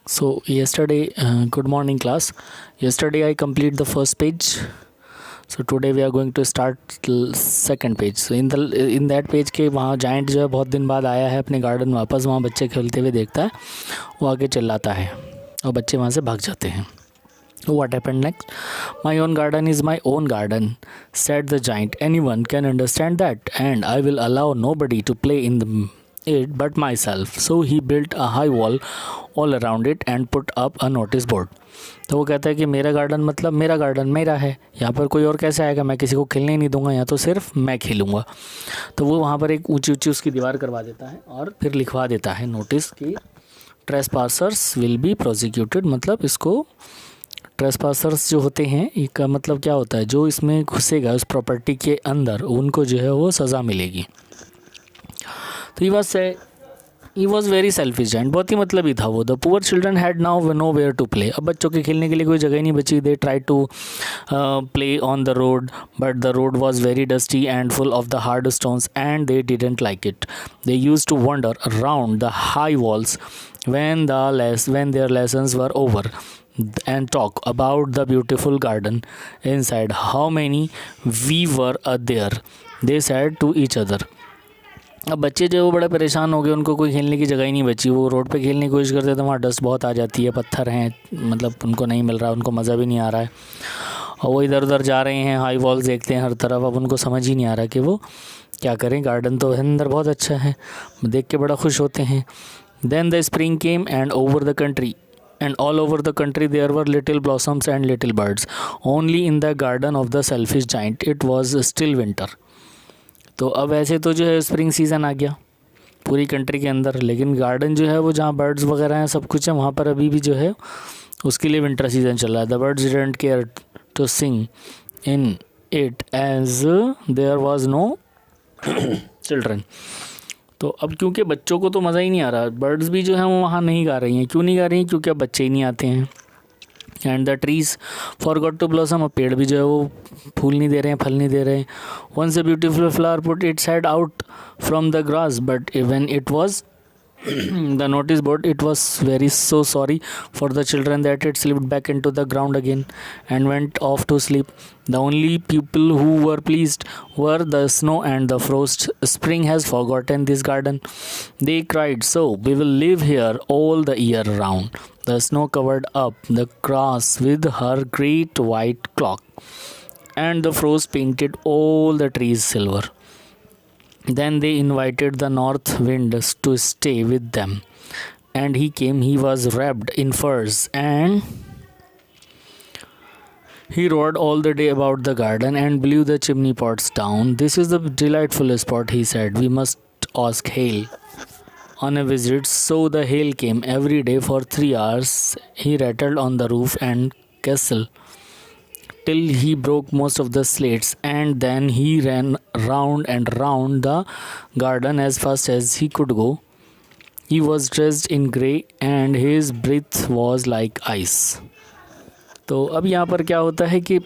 So yesterday, good morning class. Yesterday I complete the first page. So today we are going to start second page. So in that page के वहाँ giant जो है बहुत दिन बाद आया है अपने गार्डन वापस, वहाँ बच्चे खेलते हुए देखता है, वो आगे चिल्लाता है और बच्चे वहाँ से भाग जाते हैं. What happened next? My own garden is my own garden, said the giant. Anyone can understand that, and I will allow nobody to play in it but myself. So he built a high wall all around it and put up a notice board. तो वो कहता है कि मेरा garden मतलब मेरा garden मेरा है, यहाँ पर कोई और कैसे आएगा, मैं किसी को खेलने ही नहीं दूंगा, यहाँ तो सिर्फ मैं खेलूँगा. तो वो वहाँ पर एक ऊंची ऊंची उसकी दीवार करवा देता है और फिर लिखवा देता है नोटिस कि ट्रेसपासर्स विल बी प्रोसिक्यूटेड. मतलब इसको ट्रेसपासर्स जो होते हैं, इसका मतलब क्या होता है, जो इसमें घुसेगा उस प्रॉपर्टी के अंदर उनको जो है वो सज़ा मिलेगी. तो he was very selfish and बहुत ही मतलबी था वो. The poor children had now nowhere to play. अब बच्चों के खेलने के लिए कोई जगह ही नहीं बची. They try to play on the road but the road was very dusty and full of the hard stones and they didn't like it. They use to wander around the high walls when their lessons were over and talk about the beautiful garden inside. How many we were there, they said to each other. अब बच्चे जो वो बड़े परेशान हो गए, उनको कोई खेलने की जगह ही नहीं बची. वो रोड पे खेलने की कोशिश करते तो वहाँ डस्ट बहुत आ जाती है, पत्थर हैं, मतलब उनको नहीं मिल रहा, उनको मज़ा भी नहीं आ रहा है. और वो इधर उधर जा रहे हैं, हाई वॉल्स देखते हैं हर तरफ. अब उनको समझ ही नहीं आ रहा कि वो क्या करें. गार्डन तो अंदर बहुत अच्छा है, देख के बड़ा खुश होते हैं. Then the spring came and all over the country there were little blossoms and little birds. Only in the garden of the selfish giant it was still winter. तो अब ऐसे तो जो है स्प्रिंग सीज़न आ गया पूरी कंट्री के अंदर, लेकिन गार्डन जो है वो जहाँ बर्ड्स वगैरह हैं सब कुछ है, वहाँ पर अभी भी जो है उसके लिए विंटर सीज़न चल रहा है. The birds didn't care to sing in it as there was no children. तो अब क्योंकि बच्चों को तो मज़ा ही नहीं आ रहा, बर्ड्स भी जो हैं वो वहाँ नहीं गा रही हैं. क्यों नहीं गा रही हैं? क्योंकि अब बच्चे ही नहीं आते हैं. And the trees forgot to blossom. अब पेड़ भी जो है वो फूल नहीं दे रहे हैं, फल नहीं दे रहे हैं. Once a beautiful flower put its head out from the grass but when it was the notice board, it was very so sorry for the children that it slipped back into the ground again and went off to sleep. The only people who were pleased were the snow and the frost. Spring has forgotten this garden, they cried, so we will live here all the year round. The snow covered up the grass with her great white cloak and the frost painted all the trees silver. Then they invited the north wind to stay with them, and he came. He was wrapped in furs and he roared all the day about the garden and blew the chimney pots down. This is the delightful spot, he said. We must ask hail on a visit. So the hail came every day for 3 hours. He rattled on the roof and castle till he broke most of the slates, and then he ran round and round the garden as fast as he could go. He was dressed in grey and his breath was like ice. तो अब यहाँ पर क्या होता है कि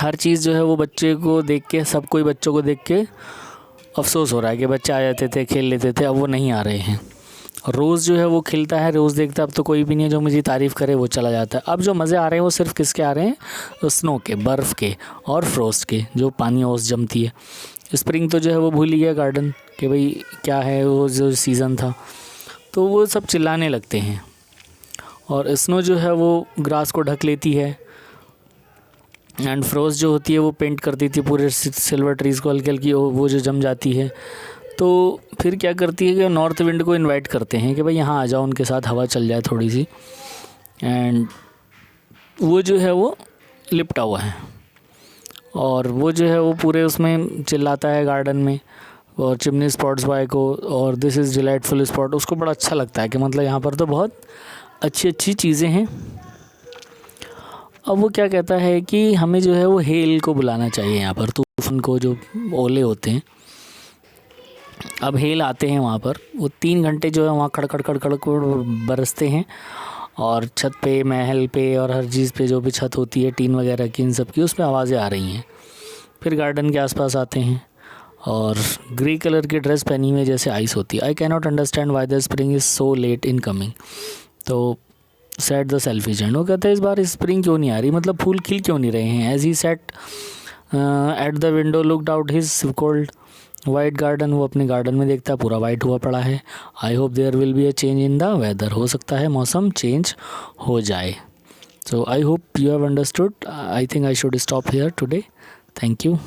हर चीज़ जो है वो बच्चे को देख के, सब कोई बच्चों को देख के अफसोस हो रहा है कि बच्चे आ जाते थे, खेल लेते थे, अब वो नहीं आ रहे हैं. रोज़ जो है वो खिलता है, रोज़ देखता है, अब तो कोई भी नहीं है जो मुझे तारीफ़ करे, वो चला जाता है. अब जो मज़े आ रहे हैं वो सिर्फ किसके आ रहे हैं? स्नो के, बर्फ़ के और फ्रोस्ट के, जो पानी ओस जमती है. स्प्रिंग तो जो है वो भूल ही गया गार्डन कि भाई क्या है वो जो सीज़न था. तो वो सब चिल्लाने लगते हैं और स्नो जो है वो ग्रास को ढक लेती है एंड फ्रोस्ट जो होती है वो पेंट कर देती है पूरे सिल्वर ट्रीज़ को, हल्की हल्की वो जो जम जाती है. तो फिर क्या करती है कि नॉर्थ विंड को इनवाइट करते हैं कि भाई यहाँ आ जाओ, उनके साथ हवा चल जाए थोड़ी सी. एंड वो जो है वो लिपटा हुआ है और वो जो है वो पूरे उसमें चिल्लाता है गार्डन में और चिमनी स्पॉट्स बॉय को, और दिस इज़ डिलाइटफुल स्पॉट. उसको बड़ा अच्छा लगता है कि मतलब यहाँ पर तो बहुत अच्छी अच्छी चीज़ें हैं. अब वो क्या कहता है कि हमें जो है वो हेल को बुलाना चाहिए यहाँ पर, तूफान को, जो ओले होते हैं. अब हेल आते हैं वहाँ पर, वो 3 घंटे जो है वहाँ खड़खड़ खड़खड़ बरसते हैं और छत पे, महल पे और हर चीज़ पे जो भी छत होती है टीन वगैरह की, इन सब की उसमें आवाज़ें आ रही हैं. फिर गार्डन के आसपास आते हैं और ग्रे कलर की ड्रेस पहनी हुई जैसे आइस होती है. I can not understand why the spring is so let in coming. तो सेट द सेल्फिश एंड। वो कहते हैं इस बार स्प्रिंग क्यों नहीं आ रही, मतलब फूल खिल क्यों नहीं रहे हैं। As he sat at the window looked out his cold white garden, वो अपने गार्डन में देखता है पूरा वाइट हुआ पड़ा है। I hope there will be a change in the weather, हो सकता है मौसम चेंज हो जाए। So I hope you have understood. I think I should stop here today. Thank you.